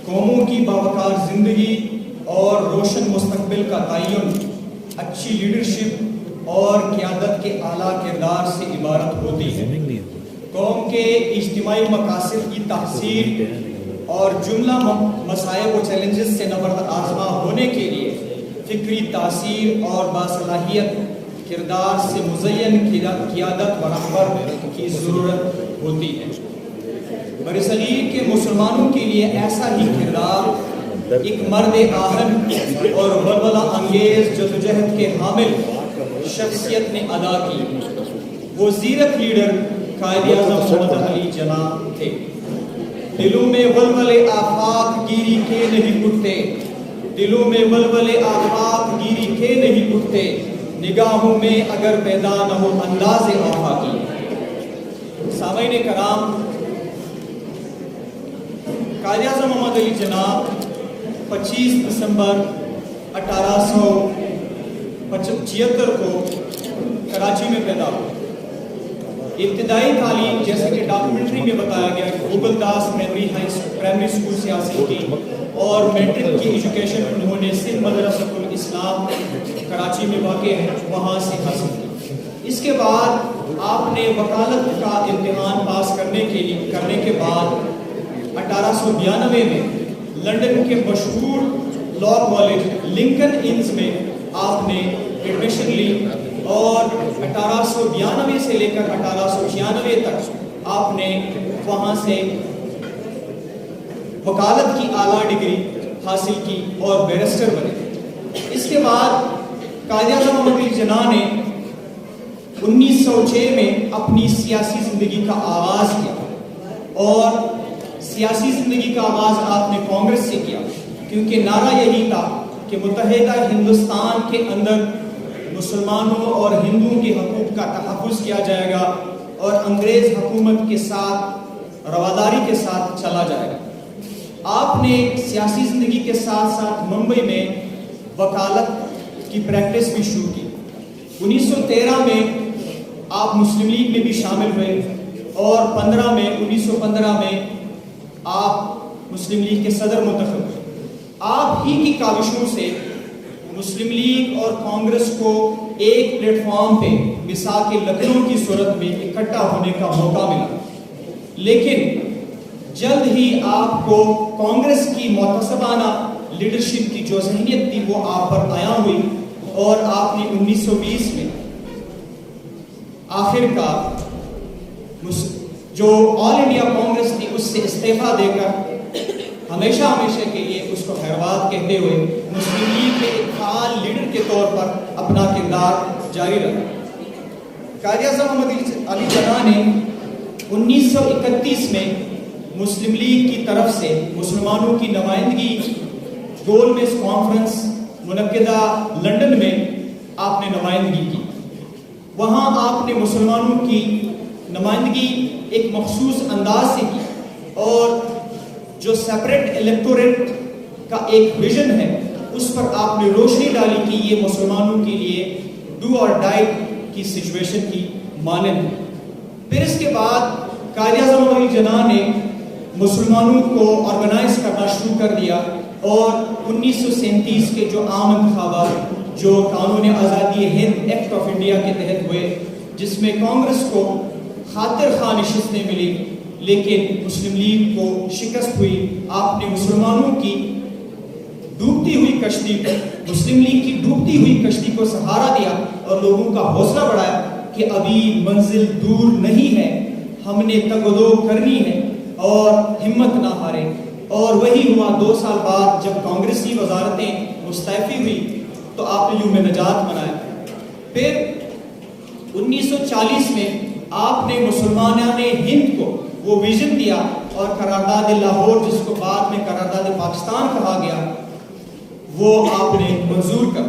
قوموں کی باوقار زندگی اور روشن مستقبل کا تعین اچھی لیڈرشپ اور قیادت کے اعلیٰ کردار سے عبارت ہوتی ہے۔ قوم کے اجتماعی مقاصد کی تحصیل اور جملہ مسائل و چیلنجز سے نبرد آزما ہونے کے لیے فکری تاثیر اور باصلاحیت کردار سے مزین قیادت و رہبر کی ضرورت ہوتی ہے۔ برصغیر کے مسلمانوں کے لیے ایسا ہی کردار ایک مرد آہن اور ولولہ انگیز جدوجہد کے حامل شخصیت نے ادا کی۔ وہ زیرک لیڈر قائد اعظم محمد علی جناح تھے۔ دلوں میں ولولے آفاق گیری کے نہیں اٹھتے، دلوں میں ولولے آفاق گیری کے نہیں اٹھتے، نگاہوں میں اگر پیدا نہ ہو انداز آفاقی۔ سامعین کرام، قائد اعظم محمد علی جناح 25 دسمبر 1876 کو کراچی میں پیدا ہوئے۔ ابتدائی تعلیم جیسے کہ ڈاکومنٹری میں بتایا گیا کہ گوگل داس پرائمری اسکول سے حاصل کی اور میٹرک کی ایجوکیشن انہوں نے سندھ مدرسۃ الاسلام کراچی میں واقع ہے وہاں سے حاصل کی۔ اس کے بعد آپ نے وکالت کا امتحان پاس کرنے کے بعد 1892 میں لندن کے مشہور لا کالج لنکن انز میں آپ نے ایڈمیشن لی اور 1892 سے لے کر 1896 تک آپ نے وہاں سے وکالت کی اعلیٰ ڈگری حاصل کی اور بیرسٹر بنے۔ اس کے بعد قائد اعظم محمد علی جناح نے 1906 میں اپنی سیاسی زندگی کا آغاز کیا اور سیاسی زندگی کا آغاز آپ نے کانگریس سے کیا، کیونکہ نعرہ یہی تھا کہ متحدہ ہندوستان کے اندر مسلمانوں اور ہندوؤں کے حقوق کا تحفظ کیا جائے گا اور انگریز حکومت کے ساتھ رواداری کے ساتھ چلا جائے گا۔ آپ نے سیاسی زندگی کے ساتھ ساتھ ممبئی میں وکالت کی پریکٹس بھی شروع کی۔ 1913 میں آپ مسلم لیگ میں بھی شامل ہوئے اور 1915 میں آپ مسلم لیگ کے صدر منتخب ہوئے۔ آپ ہی کی کاوشوں سے مسلم لیگ اور کانگریس کو ایک پلیٹ فارم پہ مساق لکھنؤ کی صورت میں اکٹھا ہونے کا موقع ملا، لیکن جلد ہی آپ کو کانگریس کی معتصبانہ لیڈرشپ کی جو ذہنیت تھی وہ آپ پر عیاں ہوئی اور آپ نے 1920 میں آخر کا جو آل انڈیا کانگریس تھی اس سے استعفیٰ دے کر ہمیشہ کے لیے اس کو خیروات کہتے ہوئے مسلم لیگ کے ایک فعال لیڈر کے طور پر اپنا کردار جاری رکھا۔ قائد اعظم محمد علی جناح نے 1931 میں مسلم لیگ کی طرف سے مسلمانوں کی نمائندگی گول میز کانفرنس منعقدہ لندن میں آپ نے نمائندگی کی۔ وہاں آپ نے مسلمانوں کی نمائندگی ایک مخصوص انداز سے کی اور جو سیپریٹ الیکٹوریٹ کا ایک ویژن ہے اس پر آپ نے روشنی ڈالی کہ یہ مسلمانوں کے لیے ڈو اور ڈائی کی سچویشن کی مانند ہے۔ پھر اس کے بعد قائد اعظم علی جناح نے مسلمانوں کو آرگنائز کرنا شروع کر دیا اور 1937 کے جو عام انتخابات جو قانون آزادی ہند ایکٹ آف انڈیا کے تحت ہوئے، جس میں کانگریس کو خاطر خواہ نشستیں ملی لیکن مسلم لیگ کو شکست ہوئی، آپ نے مسلمانوں کی ڈوبتی ہوئی کشتی مسلم لیگ کی ڈوبتی ہوئی کشتی کو سہارا دیا اور لوگوں کا حوصلہ بڑھایا کہ ابھی منزل دور نہیں ہے، ہم نے تگ و دو کرنی ہے اور ہمت نہ ہارے۔ اور وہی ہوا، 2 سال بعد جب کانگریسی وزارتیں مستعفی ہوئی تو آپ نے یوم نجات منایا۔ پھر 1940 میں آپ نے مسلمانان ہند کو وہ ویژن دیا اور قرارداد لاہور، جس کو بعد میں قرارداد پاکستان کہا گیا، وہ آپ نے منظور کر۔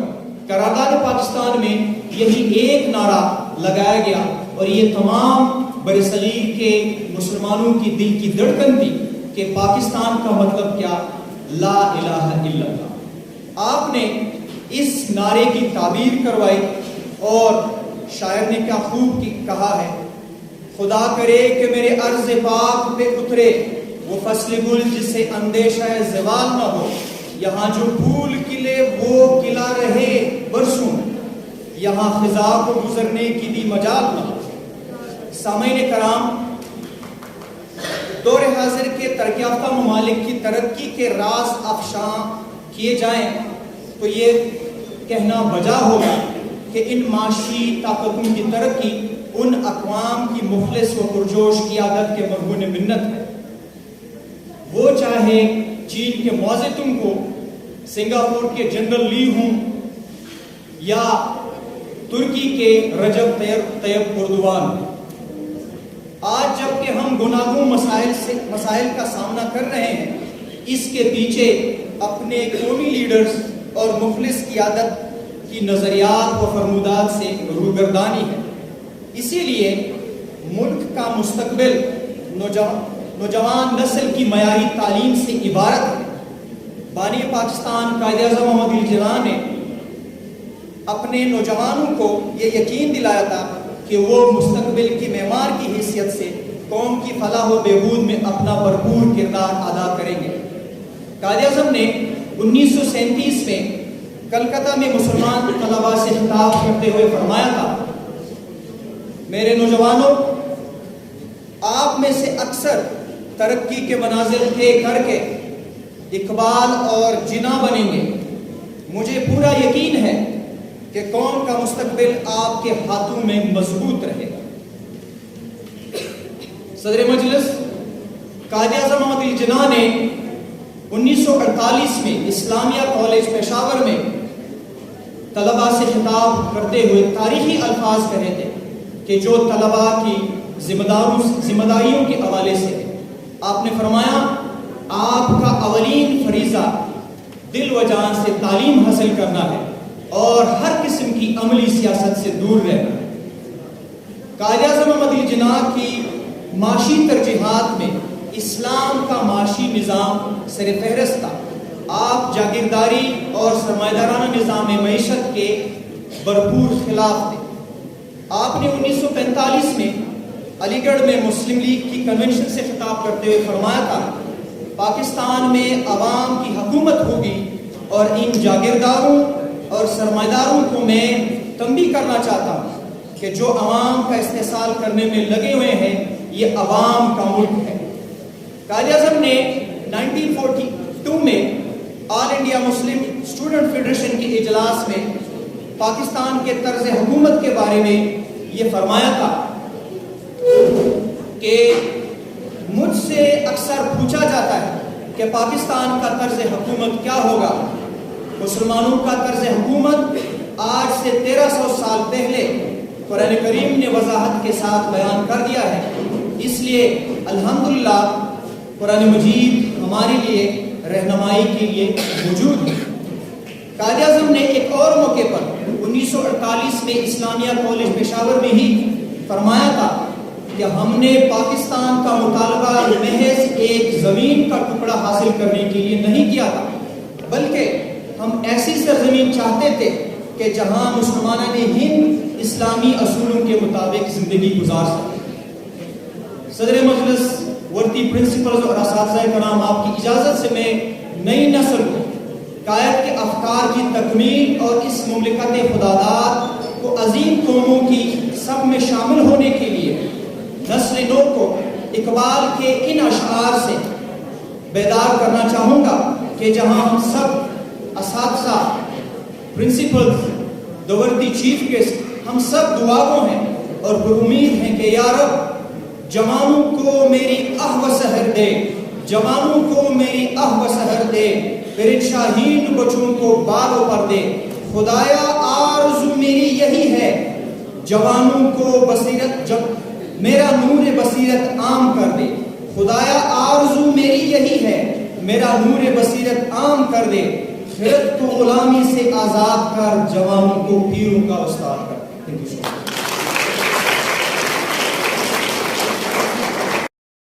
قرارداد پاکستان میں یہی ایک نعرہ لگایا گیا اور یہ تمام برصغیر کے مسلمانوں کی دل کی دھڑکن تھی کہ پاکستان کا مطلب کیا؟ لا الہ الا اللہ۔ آپ نے اس نعرے کی تعبیر کروائی اور شاعر نے کیا خوب کہا ہے، خدا کرے کہ میرے عرض پاک پہ اترے وہ فصل گل جسے اندیشہ زوال نہ ہو، یہاں جو پھول کھلے وہ کھلا رہے برسوں، یہاں خزاں کو گزرنے کی بھی مجال نہ ہو۔ سامعین کرام، دور حاضر کے ترقی یافتہ ممالک کی ترقی کے راز افشاں کیے جائیں تو یہ کہنا بجا ہوگا کہ ان معاشی طاقتوں کی ترقی ان اقوام کی مخلص و پرجوش قیادت کے مرہون منت ہے، وہ چاہے چین کے معزتم کو، سنگاپور کے جنرل لی ہوں یا ترکی کے رجب طیب اردوان۔ آج جب کہ ہم گناگوں مسائل کا سامنا کر رہے ہیں، اس کے پیچھے اپنے قومی لیڈرز اور مخلص قیادت کی نظریات و فرمودات سے روگردانی ہے۔ اسی لیے ملک کا مستقبل نوجوان نسل کی معیاری تعلیم سے عبارت ہے۔ بانی پاکستان قائد اعظم محمد علی جناح نے اپنے نوجوانوں کو یہ یقین دلایا تھا کہ وہ مستقبل کی معمار کی حیثیت سے قوم کی فلاح و بہبود میں اپنا بھرپور کردار ادا کریں گے۔ قائد اعظم نے 1937 میں کلکتہ میں مسلمان طلباء سے خطاب کرتے ہوئے فرمایا تھا، میرے نوجوانوں، آپ میں سے اکثر ترقی کے منازل طے کر کے اقبال اور جنا بنیں گے۔ مجھے پورا یقین ہے کہ قوم کا مستقبل آپ کے ہاتھوں میں مضبوط رہے گا۔ صدر مجلس قائد اعظم محمد علی جناح نے 1948 میں اسلامیہ کالج پشاور میں طلباء سے خطاب کرتے ہوئے تاریخی الفاظ کہے تھے کہ جو طلباء کی ذمہ داریوں کے حوالے سے آپ نے فرمایا، آپ کا اولین فریضہ دل و جان سے تعلیم حاصل کرنا ہے اور ہر قسم کی عملی سیاست سے دور رہنا ہے۔ قائد اعظم محمد علی جناح کی معاشی ترجیحات میں اسلام کا معاشی نظام سر فہرست تھا۔ آپ جاگیرداری اور سرمایہ نظام معیشت کے بھرپور خلاف تھے۔ آپ نے 1945 میں علی گڑھ میں مسلم لیگ کی کنونشن سے خطاب کرتے ہوئے فرمایا تھا، پاکستان میں عوام کی حکومت ہوگی اور ان جاگیرداروں اور سرمایہ داروں کو میں تنبیہ کرنا چاہتا ہوں کہ جو عوام کا استحصال کرنے میں لگے ہوئے ہیں یہ عوام کا ملک ہے۔ قائد اعظم نے 1942 میں آل انڈیا مسلم اسٹوڈنٹ فیڈریشن کے اجلاس میں پاکستان کے طرز حکومت کے بارے میں یہ فرمایا تھا کہ مجھ سے اکثر پوچھا جاتا ہے کہ پاکستان کا طرز حکومت کیا ہوگا۔ مسلمانوں کا طرز حکومت آج سے 1300 سال پہلے قرآن کریم نے وضاحت کے ساتھ بیان کر دیا ہے، اس لیے الحمدللہ قرآن مجید ہمارے لیے رہنمائی کے لیے موجود ہے۔ قائد اعظم نے ایک اور موقع پر 1948 میں اسلامیہ کالج پشاور میں ہی فرمایا تھا کہ ہم نے پاکستان کا مطالبہ محض ایک زمین کا ٹکڑا حاصل کرنے کے لیے نہیں کیا تھا، بلکہ ہم ایسی سرزمین چاہتے تھے کہ جہاں مسلمانوں نے ہند اسلامی اصولوں کے مطابق زندگی گزار سکے۔ صدر مجلس، ورتی پرنسپلز اور اساتذہ کرام، آپ کی اجازت سے میں نئی نسل کو قائد کے افکار کی تکمیل اور اس مملکت خداداد کو عظیم قوموں کی سب میں شامل ہونے کے لیے نسل نو کو اقبال کے ان اشعار سے بیدار کرنا چاہوں گا کہ جہاں ہم سب اساتذہ، پرنسپلز، دورتی چیف گیسٹ، ہم سب دعاگو ہیں اور امید ہیں کہ یا رب جوانوں کو میری آہ و سحر دے، جوانوں کو میری آہ و سحر دے، پھر شاہین بچوں کو بالوں پر دے، خدایا آرزو میری یہی ہے، جوانوں کو بصیرت میرا نور بصیرت عام کر دے، خدایا آرزو میری یہی ہے، میرا نور بصیرت عام کر دے، خرد کو غلامی سے آزاد کر، جوانوں کو پیروں کا استاد کر۔